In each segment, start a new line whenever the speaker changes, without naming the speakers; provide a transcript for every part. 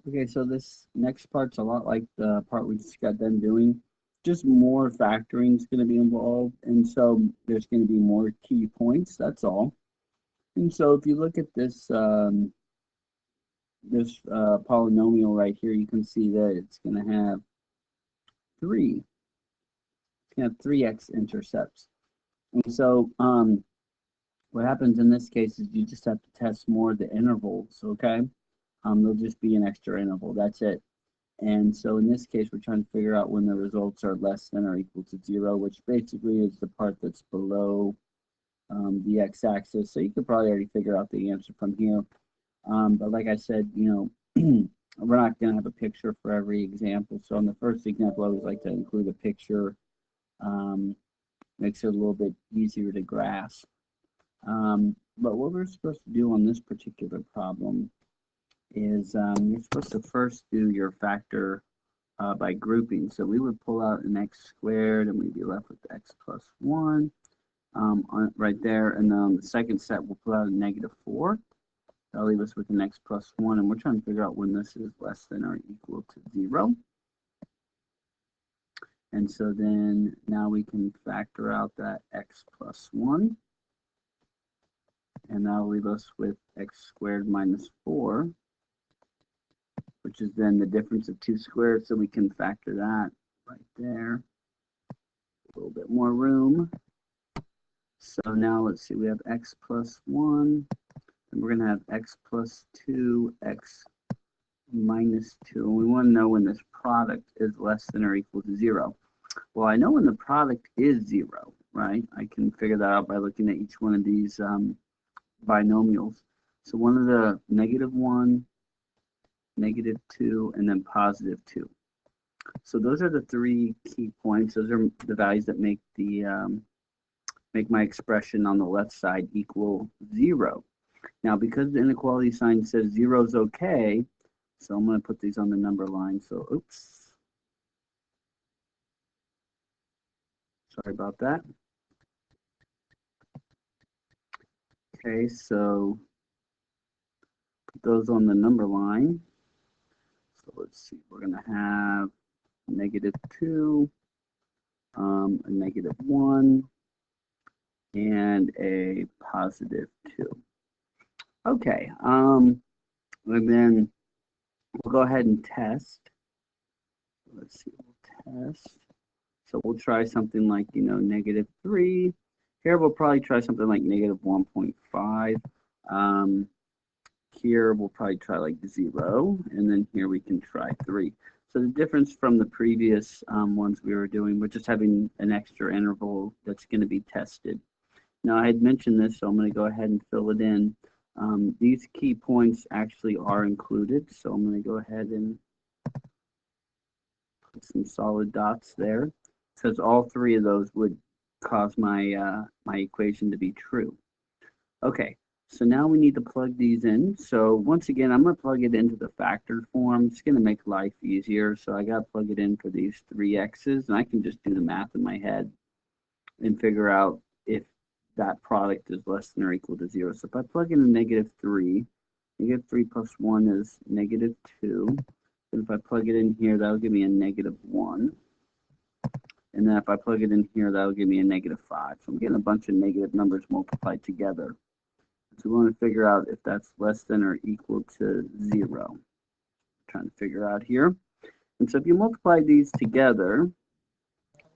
Okay, so this next part's a lot like the part we just got done doing. Just more factoring is going to be involved, and so there's going to be more key points. That's all. And so if you look at this polynomial right here, you can see that it's going to have three. It's going to have 3x-intercepts. And so what happens in this case is you just have to test more of the intervals. Okay, there'll just be an extra interval. That's it. And so in this case, we're trying to figure out when the results are less than or equal to 0, which basically is the part that's below the x-axis. So you could probably already figure out the answer from here. But like I said, we're not going to have a picture for every example. So in the first example, I always like to include a picture. Makes it a little bit easier to grasp. But what we're supposed to do on this particular problem is you're supposed to first do your factor by grouping. So we would pull out an x squared and we'd be left with x plus 1 right there. And then on the second set, we'll pull out a -4. That'll leave us with an x plus 1. And we're trying to figure out when this is less than or equal to 0. And so then now we can factor out that x plus 1. And that'll leave us with x squared minus 4, which is then the difference of 2 squared. So we can factor that right there. A little bit more room. So now let's see, we have x plus 1, and we're going to have x plus 2, x minus 2. And we want to know when this product is less than or equal to 0. Well, I know when the product is 0, right? I can figure that out by looking at each one of these binomials. So one of the -1, -2, and then +2. So those are the 3 key points. Those are the values that make the make my expression on the left side equal 0. Now, because the inequality sign says 0 is okay, so I'm going to put these on the number line. So, oops. Sorry about that. Okay, so put those on the number line. So let's see, we're going to have -2, a -1, and a +2. Okay, and then we'll go ahead and test. Let's see, we'll test. So we'll try something like, -3. Here we'll probably try something like -1.5. Here we'll probably try like 0, and then here we can try 3. So the difference from the previous ones we were doing, we're just having an extra interval that's going to be tested. Now I had mentioned this, so I'm going to go ahead and fill it in. These key points actually are included, so I'm going to go ahead and put some solid dots there, because all 3 of those would cause my my equation to be true. Okay, so now we need to plug these in. So once again, I'm going to plug it into the factored form. It's going to make life easier. So I got to plug it in for these 3 x's, and I can just do the math in my head and figure out if that product is less than or equal to 0. So if I plug in a -3, -3 plus 1 is -2. And if I plug it in here, that'll give me a -1. And then if I plug it in here, that'll give me a -5. So I'm getting a bunch of negative numbers multiplied together. So we want to figure out if that's less than or equal to 0. I'm trying to figure out here. And so if you multiply these together,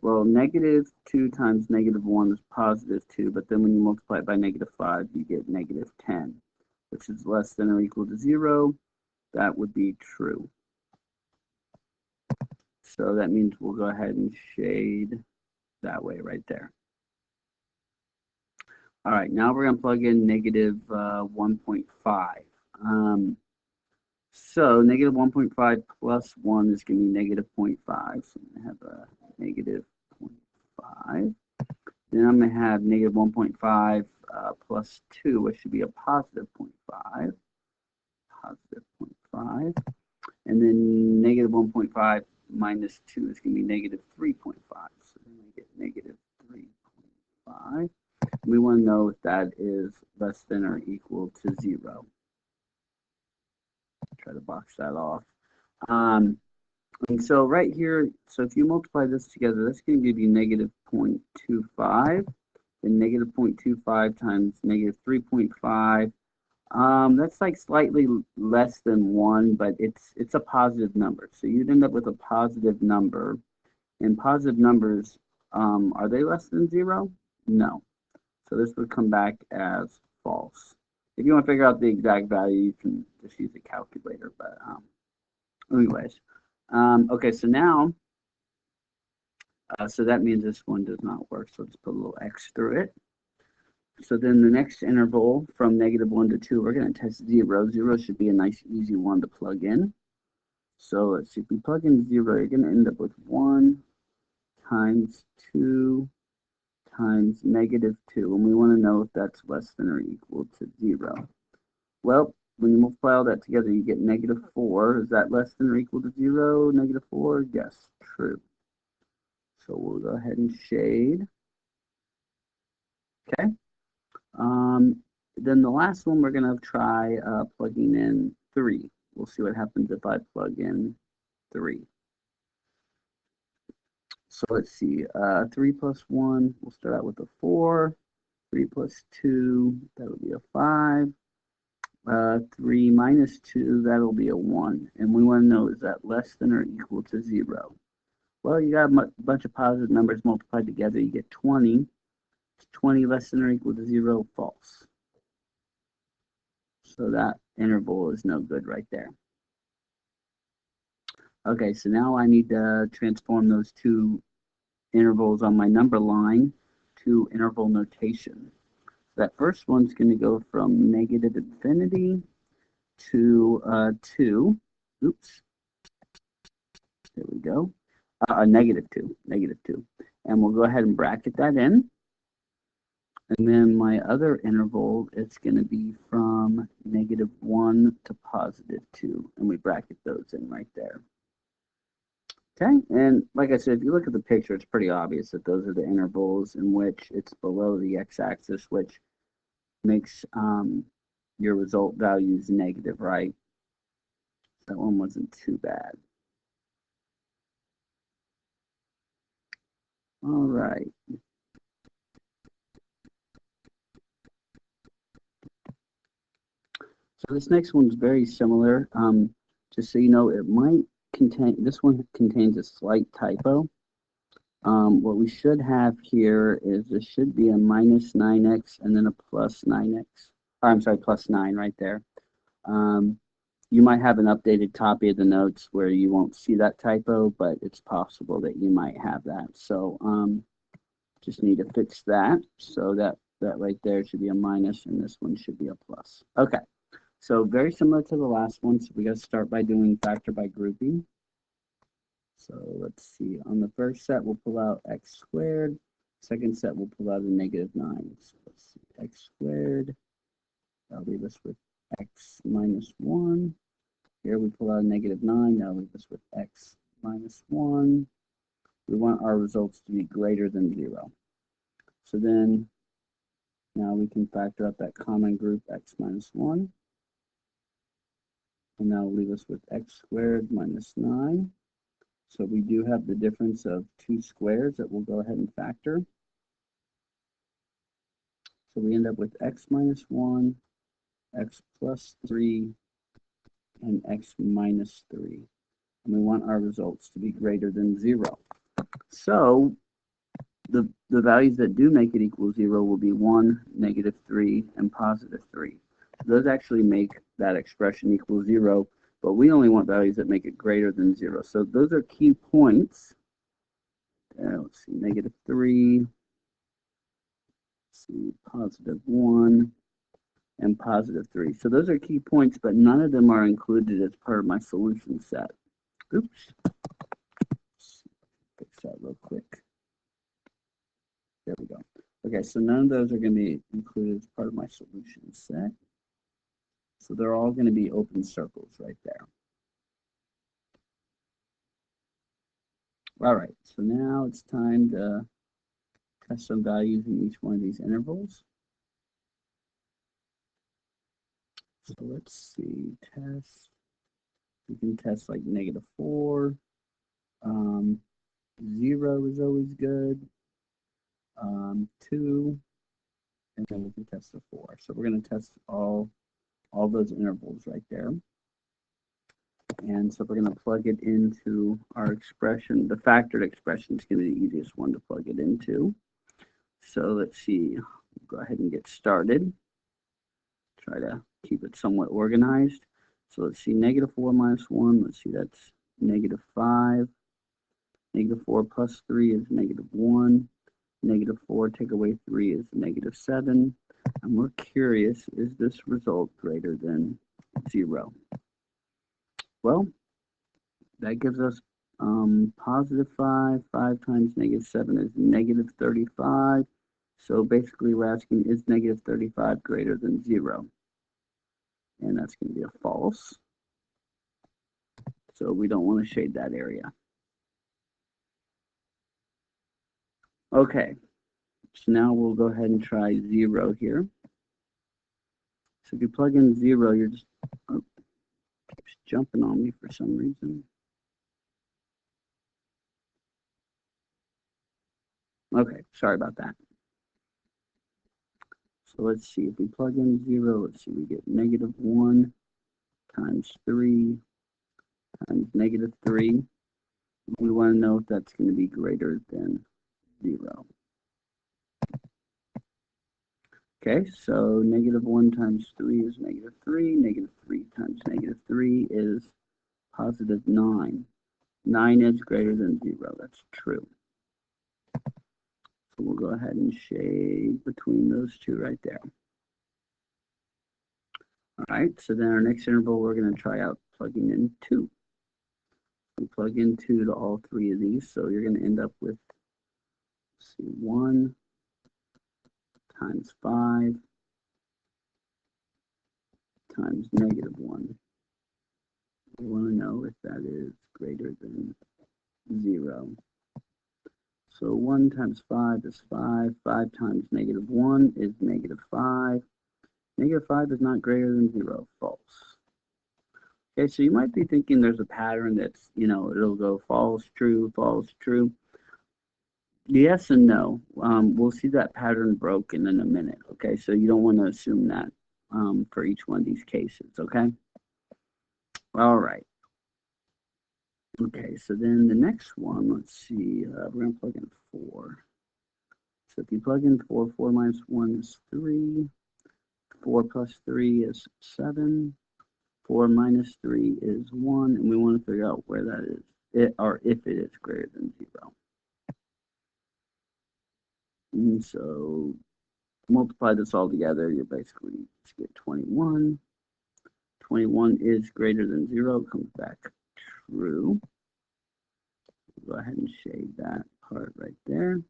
well, -2 times -1 is +2, but then when you multiply it by -5, you get -10, which is less than or equal to 0. That would be true. So that means we'll go ahead and shade that way right there. All right, now we're going to plug in -1.5. So -1.5 plus 1 is going to be -0.5. So I'm going to have a -0.5. Then I'm going to have -1.5 plus 2, which should be a +0.5. +0.5. And then -1.5 minus 2 is going to be -3.5. So then we get -3.5. We want to know if that is less than or equal to 0. Try to box that off. And so right here, so if you multiply this together, that's going to give you negative 0.25, and negative 0.25 times negative 3.5. That's like slightly less than 1, but it's a positive number. So you'd end up with a positive number. And positive numbers, are they less than 0? No. So this would come back as false. If you want to figure out the exact value, you can just use a calculator. But anyways, okay, so now, so that means this one does not work. So let's put a little X through it. So then the next interval from -1 to 2, we're going to test 0. 0 should be a nice easy one to plug in. So let's see, if we plug in 0, you're going to end up with 1 times 2 times -2. And we want to know if that's less than or equal to 0. Well, when you multiply all that together, you get -4. Is that less than or equal to 0? -4? Yes, true. So we'll go ahead and shade. Okay. Then the last one, we're going to try plugging in 3. We'll see what happens if I plug in 3. So let's see, 3 plus 1, we'll start out with a 4. 3 plus 2, that'll be a 5. 3 minus 2, that'll be a 1. And we want to know, is that less than or equal to 0? Well, you got a bunch of positive numbers multiplied together, you get 20. 20 less than or equal to 0? False. So that interval is no good right there. Okay, so now I need to transform those two intervals on my number line to interval notation. That first one's going to go from negative infinity to 2. Oops. There we go. Negative 2. And we'll go ahead and bracket that in. And then my other interval is going to be from -1 to +2. And we bracket those in right there. Okay, and like I said, if you look at the picture, it's pretty obvious that those are the intervals in which it's below the x-axis, which makes your result values negative, right? That one wasn't too bad. All right. So this next one's very similar. Just so you know, it might contain, this one contains a slight typo. What we should have here is there should be a minus 9x and then a plus 9x. Or, I'm sorry, plus 9 right there. You might have an updated copy of the notes where you won't see that typo, but it's possible that you might have that. So just need to fix that. So that right there should be a minus and this one should be a plus. Okay, so very similar to the last one. So we got to start by doing factor by grouping. So let's see, on the first set, we'll pull out x squared. Second set, we'll pull out a -9. So let's see, x squared. That'll leave us with x minus 1. Here we pull out a -9. That'll leave us with x minus 1. We want our results to be greater than 0. So then, now we can factor out that common group x minus 1. And that will leave us with x squared minus 9. So we do have the difference of 2 squares that we'll go ahead and factor. So we end up with x minus 1, x plus 3, and x minus 3. And we want our results to be greater than 0. So the values that do make it equal 0 will be 1, -3, and +3. Those actually make that expression equal 0. But we only want values that make it greater than 0. So those are key points. Let's see, -3, let's see, +1, and +3. So those are key points, but none of them are included as part of my solution set. Oops. Let's fix that real quick. There we go. Okay, so none of those are going to be included as part of my solution set. So they're all going to be open circles right there. All right, so now it's time to test some values in each one of these intervals. So let's see, test We can test like -4. 0 is always good. 2, and then we can test the 4. So we're going to test all those intervals right there. And so we're going to plug it into our expression. The factored expression is going to be the easiest one to plug it into. So let's see. Go ahead and get started. Try to keep it somewhat organized. So let's see, -4 minus 1. Let's see, that's -5. -4 plus 3 is -1. -4 take away 3 is -7. And we're curious, is this result greater than 0? Well, that gives us +5. 5 times -7 is -35. So basically we're asking, is -35 greater than 0? And that's going to be a false. So we don't want to shade that area. Okay, so now we'll go ahead and try 0 here. So if you plug in 0, you're just keeps jumping on me for some reason. Okay, sorry about that. So let's see, if we plug in 0, let's see, we get -1 times 3 times -3. We want to know if that's going to be greater than 0. Okay, so -1 times 3 is -3. -3 times -3 is +9. 9 is greater than 0. That's true. So we'll go ahead and shade between those two right there. All right, so then our next interval, we're going to try out plugging in 2. We plug in 2 to all 3 of these, so you're going to end up with, let's see, 1 times 5 times -1. We want to know if that is greater than 0. So 1 times 5 is 5. 5 times -1 is -5. -5 is not greater than 0. False. Okay, so you might be thinking there's a pattern that's, it'll go false, true, false, true. Yes and no. We'll see that pattern broken in a minute. Okay, so you don't want to assume that for each one of these cases. Okay. All right. Okay, so then the next one, let's see, we're going to plug in 4. So if you plug in 4, 4 minus 1 is 3. 4 plus 3 is 7. 4 minus 3 is 1. And we want to figure out where that is, or if it is greater than 0. And so multiply this all together, you basically just get 21. 21 is greater than 0, comes back true. Go ahead and shade that part right there.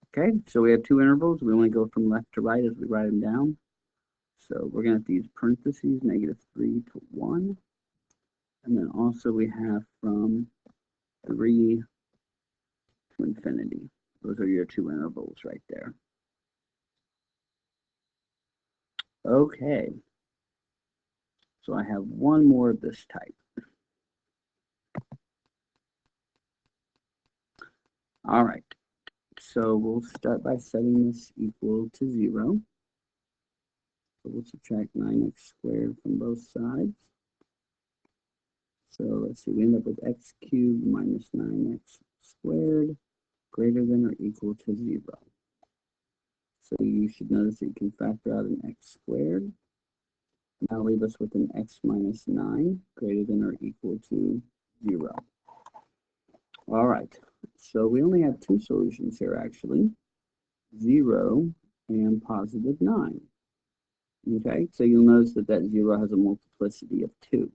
Okay, so we have 2 intervals. We only go from left to right as we write them down. So we're going to have to use parentheses, -3 to 1. And then also we have from 3 to infinity. Those are your 2 intervals right there. Okay, so I have one more of this type. All right, so we'll start by setting this equal to 0. So we'll subtract 9x squared from both sides. So let's see, we end up with x cubed minus 9x squared greater than or equal to 0. So you should notice that you can factor out an x squared. Now leave us with an x minus 9 greater than or equal to 0. All right, so we only have 2 solutions here actually, 0 and +9. Okay, so you'll notice that that 0 has a multiplicity of 2.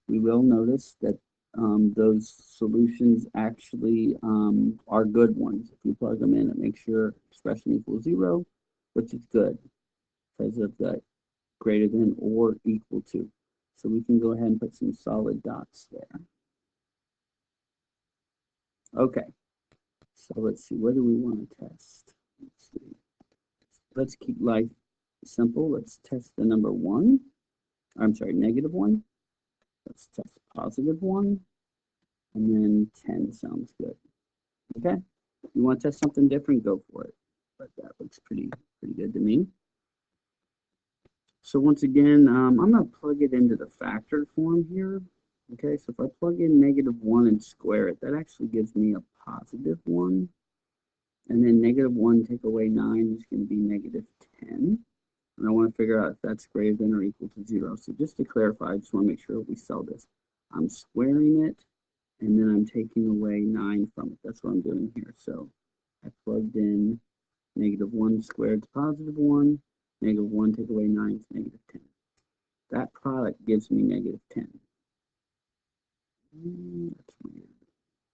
We will notice that those solutions actually are good ones. If you plug them in, it makes your expression equal 0, which is good because of the greater than or equal to. So we can go ahead and put some solid dots there. Okay, so let's see, what do we want to test? Let's see. Let's keep life simple. Let's test the number 1. I'm sorry, -1. Let's test +1. And then 10 sounds good. Okay. If you want to test something different, go for it. But that looks pretty good to me. So once again, I'm going to plug it into the factored form here. Okay, so if I plug in -1 and square it, that actually gives me a +1. And then -1 take away 9 is going to be -10. And I want to figure out if that's greater than or equal to 0. So just to clarify, I just want to make sure we sell this. I'm squaring it, and then I'm taking away 9 from it. That's what I'm doing here. So I plugged in -1 squared to +1. -1 take away 9 is -10. That product gives me -10. That's weird.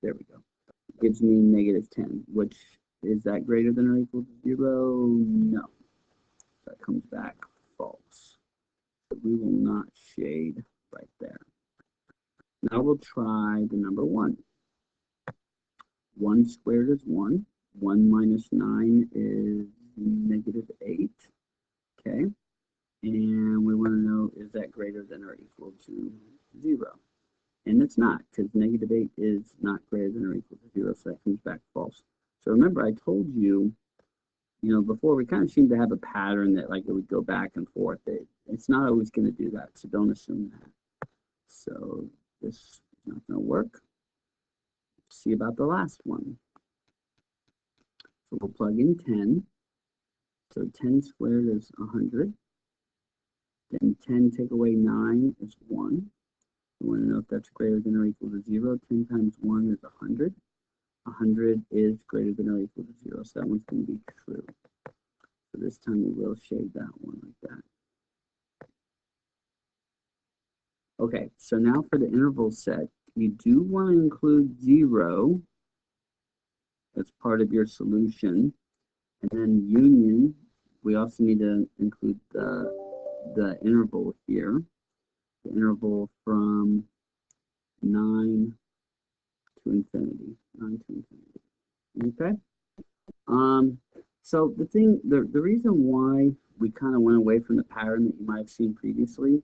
There we go. It gives me -10, which is that greater than or equal to 0? No. That comes back false. So we will not shade right there. Now we'll try the number 1. 1 squared is 1. 1 minus 9 is -8. Okay. And we want to know, is that greater than or equal to 0? And it's not, because -8 is not greater than or equal to 0, so that comes back false. So remember, I told you, before, we kind of seem to have a pattern that like it would go back and forth. It's not always going to do that, so don't assume that. So this is not going to work. Let's see about the last one. So we'll plug in 10. So 10 squared is 100. Then 10 take away 9 is 1. We want to know if that's greater than or equal to 0. 10 times 1 is 100. 100 is greater than or equal to 0, so that one's going to be true. So this time we will shade that one like that. Okay, so now for the interval set, you do want to include 0 as part of your solution. And then union, we also need to include the interval here. The interval from 9 to infinity. 9 to infinity. Okay? So the reason why we kind of went away from the pattern that you might have seen previously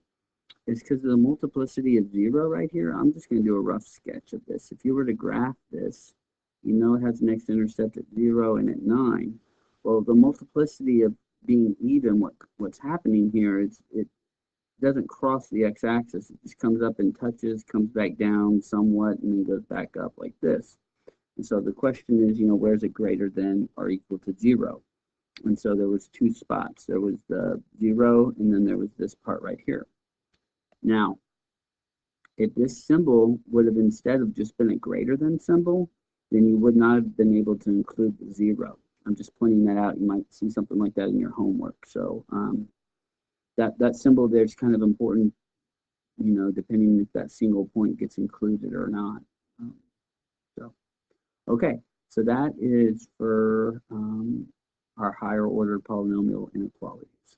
is because of the multiplicity of 0 right here. I'm just going to do a rough sketch of this. If you were to graph this, you know it has an x-intercept at 0 and at 9. Well, the multiplicity of being even, what's happening here is it doesn't cross the x-axis. It just comes up and touches, comes back down somewhat, and then goes back up like this. And so the question is, where's it greater than or equal to 0? And so there was 2 spots. There was the 0, and then there was this part right here. Now, if this symbol would have instead of just been a greater than symbol, then you would not have been able to include the 0. I'm just pointing that out. You might see something like that in your homework. So that symbol there is kind of important, depending if that single point gets included or not. Okay, so that is for our higher order polynomial inequalities.